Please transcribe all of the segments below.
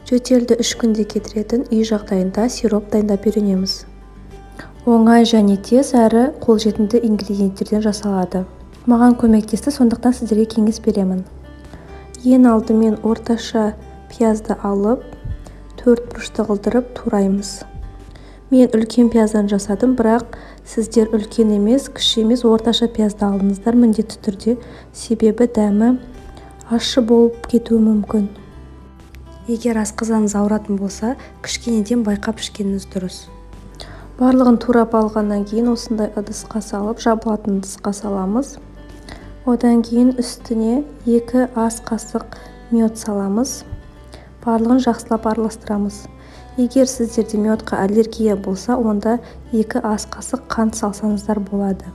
Жөтелді 3 күнде кетіретін үй жағдайында сироп дайындап үйренеміз. Оңай және тез әрі қолжетімді ингредиенттерден жасалады. Маған көмектесті, сондықтан сіздерге кеңес беремін. Ең алдымен орташа пиязды алып, 4 бұрышты қылдырып тураймыз. Мен үлкен пияздан жасадым, бірақ сіздер үлкен емес, кіші емес, орташа пиязды алыңыздар міндетті түрде, себебі дәмі ащы болып кетуі мүмкін. Егер асқазаныңыз ауыратын болса, кішкенеден байқап ішкеніңіз дұрыс. Барлығын турап алғаннан кейін осындай ыдысқа салып, жабылатын ыдысқа саламыз. Одан кейін үстіне 2 ас қасық мед саламыз. Барлығын жақсылап араластырамыз. Егер сіздерде медқа аллергия болса, онда 2 ас қасық қант салсаңыздар болады.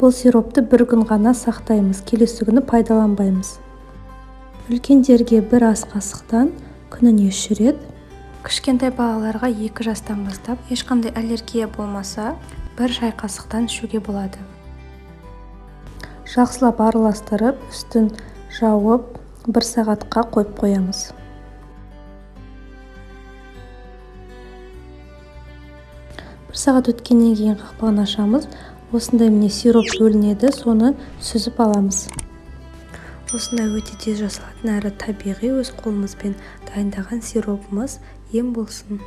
Бұл сиропты 1 күн ғана сақтаймыз, келесі күні пайдаланбаймыз. Үлкендерге 1 ас қасықтан күніне 3 рет. Кішкентай балаларға 2 жастан бастап, ешқандай аллергия болмаса, 1 шай қасықтан ішуге болады. Жақсылап араластырып, үстін жауып, 1 сағатқа қойып қоямыз. 1 сағат өткеннен кейін қақпағын ашамыз. Осындай міне сироп бөлінеді, соны сүзіп аламыз. Осындай өте тез жасалатын әрі табиғи өз қолымызбен дайындаған сиропымыз ем болсын.